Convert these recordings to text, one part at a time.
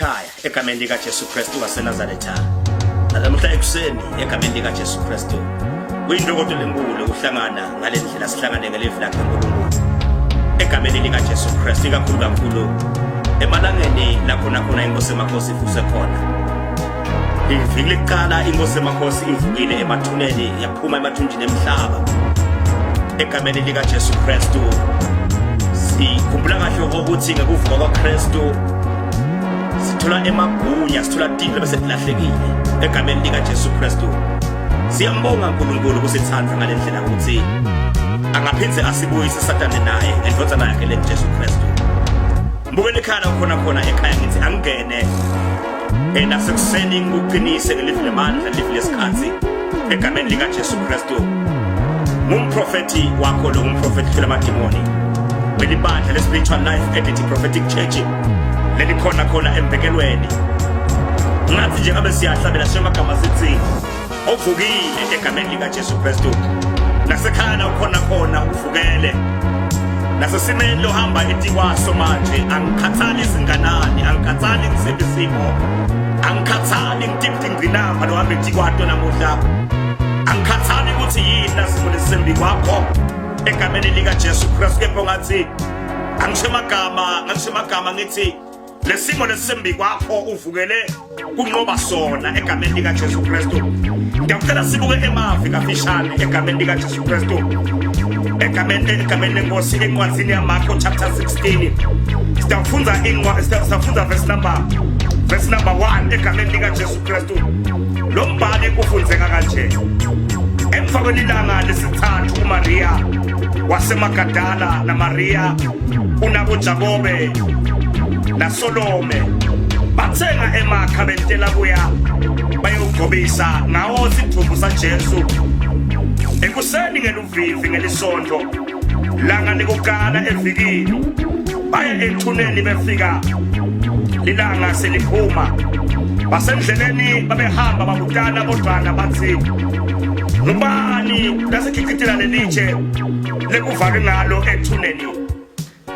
ekhaya egameni lika Jesu Kristu waseNazaretha. Namuhla ekuseni egameni lika Jesu Kristu. Kuyindokodo lenkulu ukuhlangana ngalendlela sihlangane ngelive lakhe uNkulunkulu. Egameni lika Jesu Kristu kakhulu emalangeni lapho nakhona inkosi emakhosi ifuse khona. Iviki liqala inkosi emakhosi ivukile emathuneni yaphuma emathunjini emhlaba. Egameni lika Jesu Kristu sikhumbula kahle ukuthi ngekuvuka kwaKristu sithola emagunya sithola dilo bese silahlekile. Egameni lika Jesu Kristu siyambonga uNkulunkulu kusithanda ngalendlela ukuthi angaphindze asibuyise Sathane naye ngendodana yakhe leJesu Kristu. Mbukeni ekhaya khona ekhaya ngithi angene nasekuseni ukuqinise ngelive lemandla live lesikhathi egameni lika Jesu Kristu. Ngumprofeti wakho lo ngumprofeti phela amadimoni welibandla le-Spiritual Life Entity Prophetic Church leli khona embekelweni. Ngathi nje ngabe siyahlabela semagama sithi ovukile egameni lika Jesu Kristu. Nasekhaya khona uvukele. Nasesimeni lohamba etikwaso manje angikhathali izinganani angikhathali ngisebisimo angikhathali ngidingqinamba lo hamba etikwato namuhla angikhathali ukuthi yini lasimo lesembi kwakho egameni lika Jesu Kristu. Kepha ngathi angisemagama ngithi lesimo lesembi kwakho uvukele kunqoba sona egameni lika Jesu Kristu. Ngiyacela sibuke emavi kafishane egameni lika Jesu Kristu. Egameni lenkosi encwadzini yaMarko chapter 16 sitafunda verse number 1 egameni lika Jesu Kristu. Lo mbhalo kufundzeka kanje: emva kwelilanga lesithathu uMaria wasemagadala naMaria unaboJakobe naSolome bathenga emakha bentela kuya bayogqobisa ngawo isithumbu saJesu. Ekuseni ngeluvivi ngelisonto langa likuqala evikini baya ethuneni befika lilanga seliphuma. Basendleleni babehamba babutana bodwana bathi ngubani lasekhicitela lelitshe lekuvalwe ngalo ethuneni.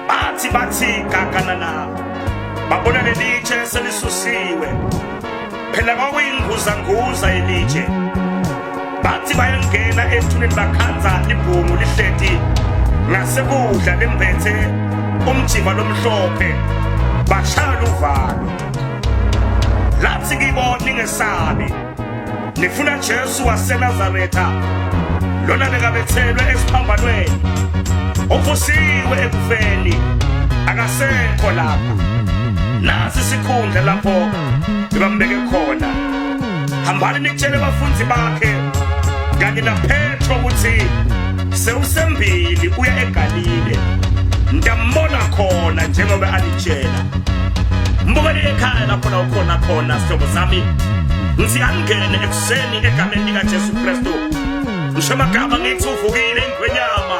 Bathi kakanana babona lelitshe selisusiwe phela kwakuyinguzanguza elitshe. Bathi bayangena ethuneni bakhanza libhungu lihleti ngasekudla lembethe umjimba lomhlophe bashaya uvalo. Lathi kibo ningesabi nifuna Jesu waseNazaretha lona bekabethelwe esiphambanweni ovusiwe ekufeni akasekho lapha. Nasi sikhundla lapho bebambeke khona. Hambani nikutshele abafundi bakhe kanye naPetro ukuthi sewusembili uya eGalile ndiyambona khona njengoba alitshela. Mbukeni ekhaya lapho khona sihlobo sami ngithi angene ekuseni egameni lika Jesu Kristu. Ngisho amagama ngithi uvukile ingwenyama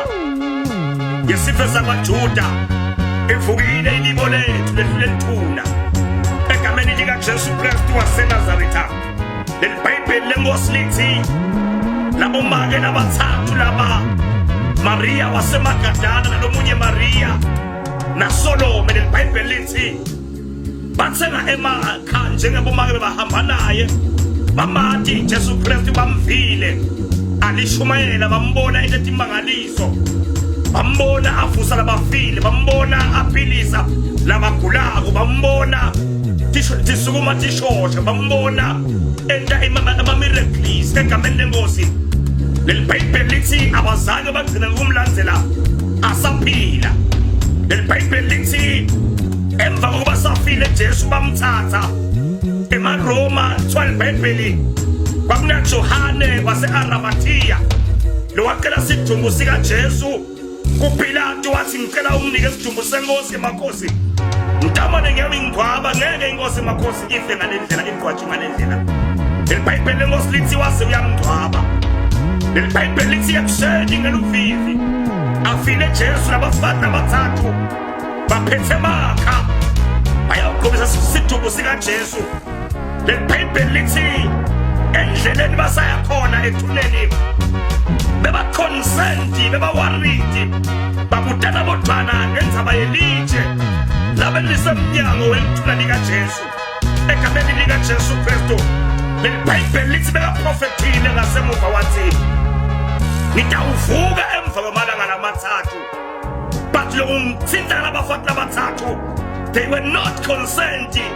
yesifo sakwaJuda evukile ilibo lethu lelithuna egameni lika Jesu Kristu waseNazaretha. Leli Bible lenkosi lithi labo make nabathathu laba Maria wasemagadala nalomunye Maria naSolome. Leli Bible lithi bathenga emakha njengebomake bebahamba naye bamathi Jesu Kristu bamvile alishumayela bambona into etimangaliso bambona avusa labafile bambona aphilisa labagulako bambona tisukuma tishosha bambona enta ama-miracles egameni lenkosi. Leli Bible lithi abazange bagcina ngokumlandzela asaphila. Leli Bible lithi emva kokuba safile Jesu bamthatha emaroma 12 Bible kwakunaJohane wase-Arimathea lo wacela isidumbu sikaJesu kuPilato wathi ngicela unginike isidumbu senkosi emakhosi. Mntamane ngeke ngingcwaba ngeke inkosi emakhosi ife ngalendlela ingcwatshwe ngalendlela. Leli Bible lenkosi lithi wase uyamngcwaba. Leli Bible lithi ekuseni ngeluvivi afile Jesu nabafana abathathu baphethe emakha bayogqobisa isidumbu sikaJesu. Leli Bible lithi endleleni basaya khona ethuneni beba-consenti beba-waridi babutana bodwana ngendzaba yelitshe labe lisemnyango welithuna likaJesu. egameni likaJesu Kristu. Lelibhayibheli lithi bekaprofethile ngasemuva wathi ngitawuvuka emva kwamalanga lamathathu. But lokhu ngithinta labafathi labathathu, they were not consenting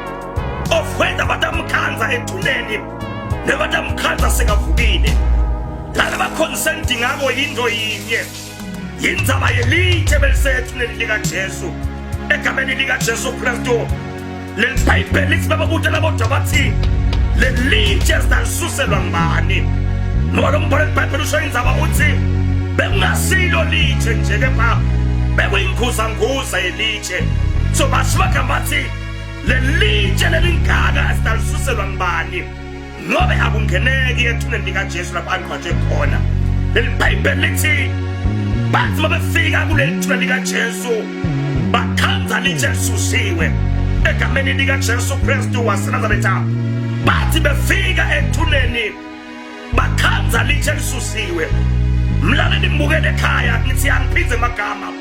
of whether batamkhanza ethuneni nebatamkhanza sekavukile. Laba consenting ngako yinto yinye, yindzaba yelithe belisethuneni likaJesu egameni likaJesu Kristu. Lelibhayibheli lithi bababuta labodwa bathi lelithe sidasuselwa ngubani. Ngoba lo mbhalo webhayibheli usho indzaba uthi bekungasilo lithe nje kepha bekuyinkhuzanguza yelithe. So basibaka bathi lelithe lelingaka sidasuselwa ngubani, ngobe akungeneki ethuneni likaJesu lapho aqhathwe khona. Lelibhayibheli lithi bathi mabefika kuleli thuna likaJesu bakhanza lithe lisusiwe egameni likaJesu Kristu waseNazaretha. Bathi befika ethuneni bakhanza lithe lisusiwe. Mlaleli mbukele ekhaya ngithi angiphize amagama,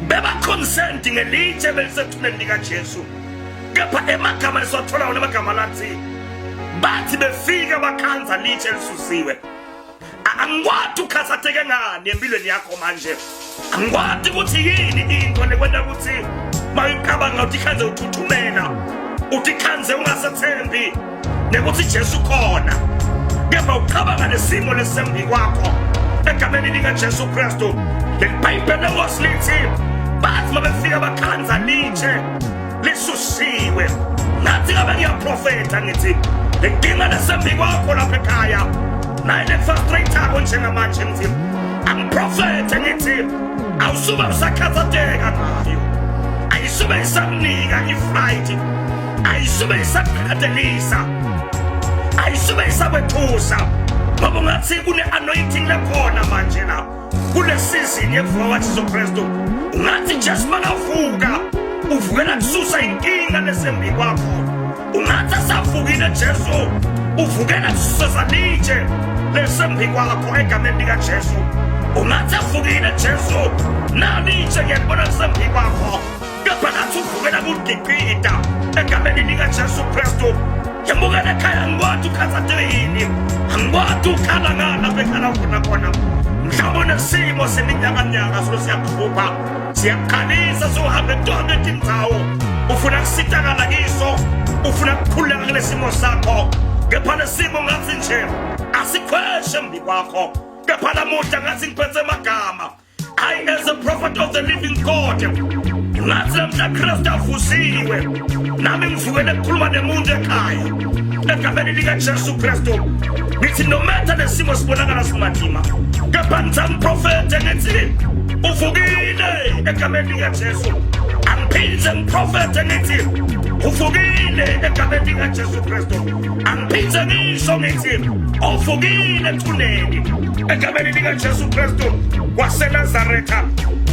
beba consenting ngelithe belisethuneni likaJesu, kepha emagama lisothola wona amagama lathi bathi befika bakhanza lithe lisusiwe. Angikwazi ukhathazeke ngani empilweni yakho manje, angikwazi ukuthi yini into lekwenda ukuthi mayicabanga ukuthi khanze uthuthumela, uthi khanze ungasathembi nekuthi Jesu khona, kepha ucabanga nesimo lesembi kwakho egameni likaJesu Kristu. Lelibhayibheli ngosilithi bathi mabefika bakhanza lithe lisusiwe. Nathi ngabe ngiyaprofetha ngithi lenkinga lesembi kwakho lapha ekhaya naye nefrustrator njengamanje ngithi angiprofethe ngithi awusube usakhathazeka ngayo, ayisube isamnika iflight, ayisube isakhadelisa, ayisube isakwethusa, ngoba ungathi kune-anointing lekhona manje la kule season yevuka kaJesu Kristu. Ungathi Jesu makavuka uvukela kususa inkinga lesembi kwakho. Ungathi asavukile Jesu uvukela kususa lithe lesembi kwakho egameni likaJesu. Ungathi avukile Jesu nalithe ngiyabona lesembi kwakho, kepha nathi uvukela kudikida egameni likaJesu Kristu. Yambukela ekhaya angikwazi ukhathazeke yini, angikwazi ukhala ngala bekhala khona. Mhlawumbe nesimo seminyakanyaka solo siyakuhlupha, siyakhalisa sohambe tonke tindzawo, ufuna kusitakala kiso, ufuna ukukhululeka kule simo sakho, kepha lesimo ngathi nje asikhweshe mbi kwakho, kepha lamuhla ngathi ngiphethe amagama. I as a prophet of the living God ngathi namhla Kristu avusiwe, nami ngivukele ukukhuluma nemuntu ekhaya egameni likaJesu Kristu. Ngithi no matter lesimo sibonakala simadima, kepha ngithamprofethe ngithi uvukile egameni likaJesu. Angiphinze ngiprofethe ngithi uvukile egameni likaJesu Kristu. Angiphinze ngisho ngithi uvukile ethuneni egameni likaJesu Kristu waseNazaretha.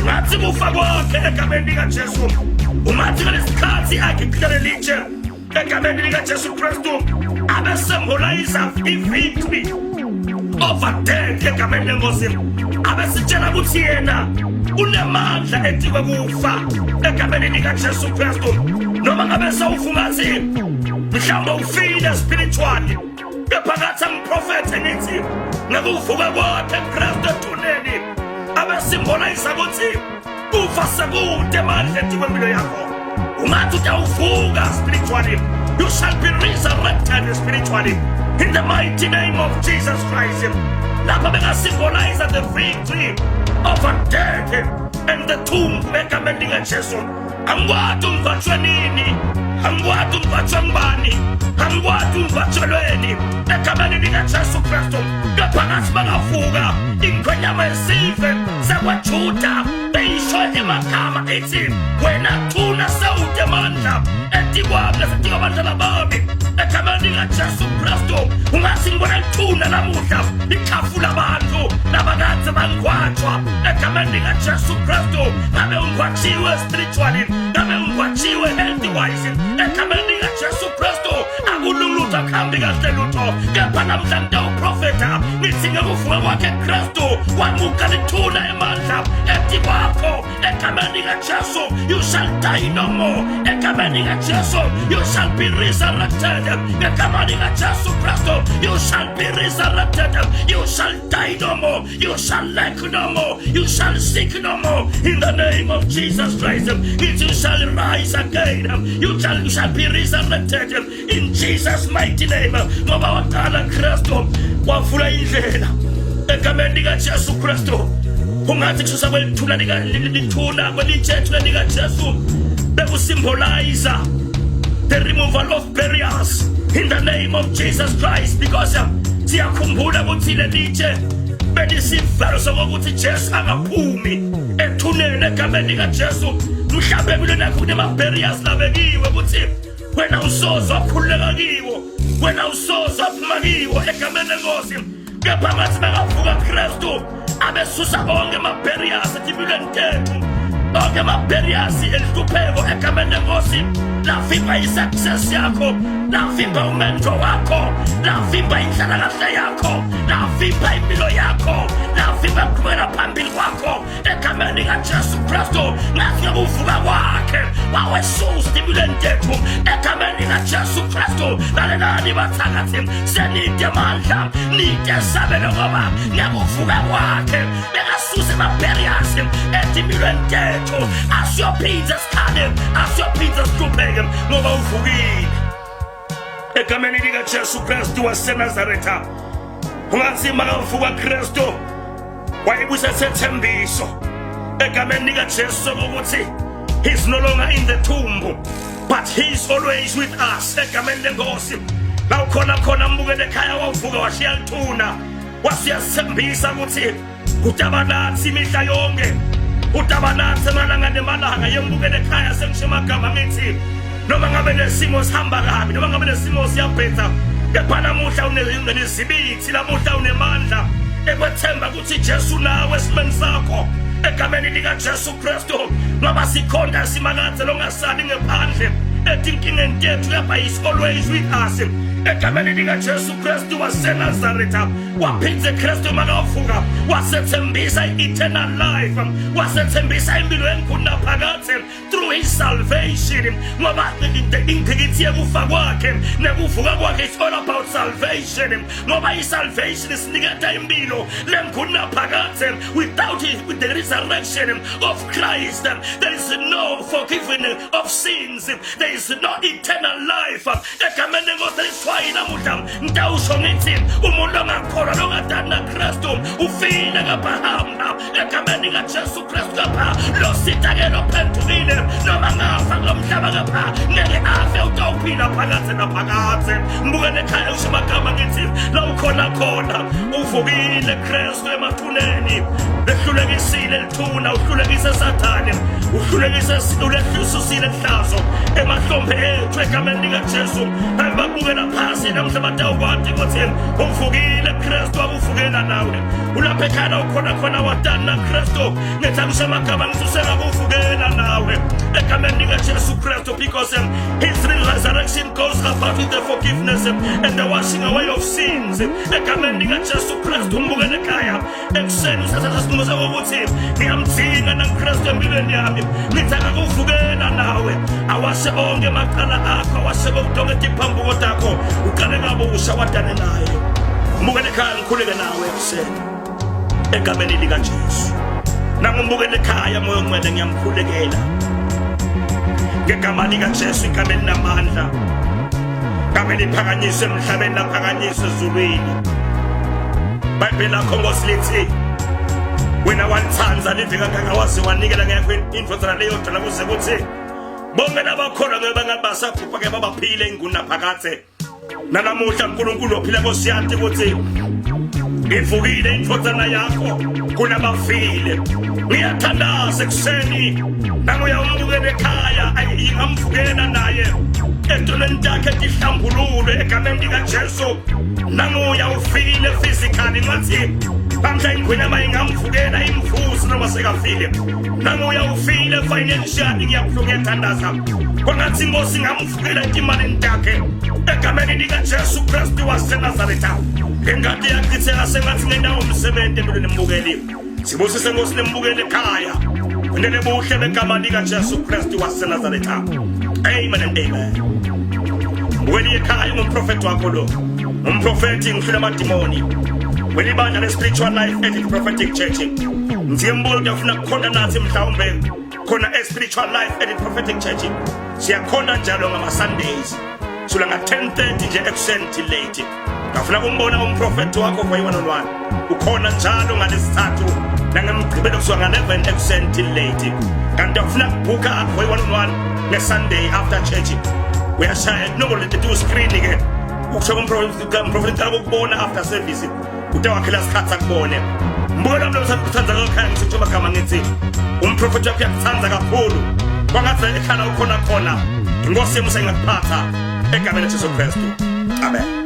Ngathi kufa kwakhe egameni likaJesu, ungathi ngalesikhathi akhe kuhlele lithe egameni likaJesu Kristu abesembolisa i-victory over death egameni lenkosi. Abesitshela ukuthi yena unemandla etikwe kufa egameni likaJesu Kristu. Noma ngabe sawufungathi mhlawumbe ufile spiritually, kepha ngathi angiprofethe ngithi ngekuvuka kwakhe Kristu ethuneni abesimbolisa ukuthi kufa sekude manje etikwe impilo yakho. Ungathi utawuvuka spiritually, you shall be resurrected spiritually in the mighty name of Jesus Christ. Lapha bengasymbolize the victory over death and the tomb egameni likaJesu. Angikwazi ungivatshwe nini, angikwazi ungivatshwe ngubani, angikwazi ungivatshelweni egameni likaJesu Kristu, kepha ngathi bangavuka ingonyama yesive sakwaJuda beyisho emagama ethi wena thuna sewude mandla etikwami lesetika abantwana bami egameni likaJesu Kristu. Ungathi ngibona lithuna lamuhla ikhafula abantu labakade bangcwatshwa egameni likaJesu Kristu. Ngabe ungcwatshiwe spiritually, ngabe ungcwatshiwe health wise egameni likaJesu Kristu. Akululutho angahambi kahle lutho kepha namhlanje uprofeta ngithi ngekuvuka kwakhe Kristu wamuka lithuna emandla ethi kwakho egameni likaJesu you shall die no more egameni likaJesu you shall be resurrected egameni likaJesu Kristu you shall be resurrected you shall die no more you shall lack no more you shall seek no more in the name of Jesus Christ you shall rise again you shall be resurrected in Jesus mighty name ngoba waqala Kristu wavula indlela egameni likaJesu Kristu ungathi kususa kwelithuna lithuna kwelithethu likaJesu bekusymbolize the removal of barriers in the name of Jesus Christ because siyakhumbula ukuthi lelitshe belisivalo sokuthi Jesu angaphumi ethuneni egameni likaJesu mhlawumbe kulona kunema barriers labekiwe ukuthi wena usozwa khuleka kiwo wena usozwa phuma kiwo egameni lenkosi kepha ngathi bakavuka Kristu abesusa bonke ama-barriers etimpilweni tethu bonke ama-barriers elihlupheko egameni lenkosi lavimba i-success yakho lavimba umendo wakho lavimba inhlalakahle yakho lavimba impilo yakho lavimba kuqhubekela phambili kwakho egameni likaJesu Kristu ngathi ngekuvuka kwakhe wawesusa etimpilweni tethu egameni likaJesu Kristu lalelani bathakathi senide amandla nide sabelo ngoba ngekuvuka kwakhe bekasuse ama-barriers etimpilweni tethu asiyophinda sikhale asiyophinda sihluphe ngoba uvukile egameni likaJesu Kristu waseNazaretha ungathi makavuka Kristu wayebusethembiso egameni likaJesu ukuthi he's no longer in the tomb but he's always with us egameni lenkosi la khona mbukele ekhaya wavuka washiya lithuna wasiyasithembisa ukuthi utabanathi imihla yonke utabanathi amalanga nemalanga yembukele ekhaya sengisho amagama ngithi noma ngabe nesimo sihamba kabi noma ngabe nesimo siyabhetha kepha namuhla unezibiti namuhla unemandla ekwethemba ukuthi Jesu nawe esimeni sakho egameni likaJesu Kristu ngoba sikhonda simakathe longasali ngephandle etinkingeni tethu kepha is always with us egameni likaJesu Kristu waseNazaretha waphindze Kristu makavuka wasethembisa eternal life wasethembisa impilo enkulu naphakade through his salvation ngoba ingikithi yekufa kwakhe nekuvuka kwakhe is all about salvation ngoba isalvation isinikeza impilo lenkulu naphakade without it with the resurrection of Christ there is no forgiveness of sins there is no eternal life egameni lenkosi namuhla ngidawusho ngithi umuntu ongakholwa longadana Kristu ufile ngapahamba egameni likaJesu Kristu kapha lo sitakelo phendukile noma ngafa ngomhlaba kapha ngeke afe utawuphila phakathi naphakathi mbukele ekhaya usho amagama ngithi la ukhona uvukile Kristu emathuneni lehlulekisile lithuna uhlulekise Sathane uhlulekise ulehlususile ihlazo emahlombe ethu egameni likaJesu ababukela phasi namhlanje awukwazi ukuthi uvukile Kristu akuvukela nawe ulapha ekhaya ukhona wadana Kristu ngethakusha amagama ngisusela kuvukela nawe egameni likaJesu Kristu because his resurrection goes about with the forgiveness and the washing away of sins egameni likaJesu Kristu mbukele ekhaya ekuseni usasasimusa ukuthi ngiyamdinga naKristu empilweni yami ngithanda kuvukela nawe awashe onke amaqala akho awashe konke tiphambuko takho uqale ngabusha wadane naye mbukele ekhaya ngikhuleke nawe ekuseni egameni likaJesu nangumbukele ekhaya moyo ngcwele ngiyamkhulekela ngegama likaJesu igameni namandla gameni liphakanyiswe emhlabeni laphakanyiswe ezulwini iBhayibheli lakho ngosilithi wena walithanda lithi kangaka waze wanikela ngekho indvodana leyo dala kuze kuthi bonke labakholwa ngebangabasaphupha ke babaphile inguna phakathe nanamuhla uNkulunkulu ophila nkosiyanti ukuthi ivukile indvodana yakho kunabafile ngiyathandaza ekuseni nangoya umbukele ekhaya ayingamvukela naye entolweni takhe tihlambululwe egameni likaJesu nangoya ufile physically ngathi bamhla ingwenya mayingamvukela imvusi noma sekafile nangoya ufile financially ngiyabhlunga ethandaza kwangathi inkosi ngamvukela emalini yakhe egameni likaJesu Kristu waseNazaretha. Ngengadi yakhitheka sengathi ngendawo umsebenzi empilweni embukeli. Sibusise inkosi nembukeli ekhaya. Kunene buhle begama likaJesu Kristu waseNazaretha. Amen and amen. Mbukeli ekhaya ngumprofeti wakho lo. Umprofeti ngihlula amadimoni. Welibandla le-spiritual life edit prophetic church. Ngiyembuza ufuna kukhona nathi mhlawumbe khona e-spiritual life edit prophetic church. Siyakhona njalo ngama-Sundays. Sula nga-10:30 nje ekuseni till late. Ngafuna ukumbona umprofeti wakho for one-on-one. Ukhona njalo ngalesithathu nangemgqibelo kusuka nga-11 ekuseni till late. Kanti ufuna ukubhuka for one-on-one nge-Sunday after church. Uyashaya kunokole do screen ke. Ukusho umprofeti cala ukubona after service. Utawakhela sikhatha kubone. Mbona lo usathanza kakhaya ngisho magama ngithi umprofeti wakho yakuthanza kakhulu. Kwangathi ekhala ukhona khona. Inkosi yemuse ngakuphatha egameni likaJesu Kristu. Amen.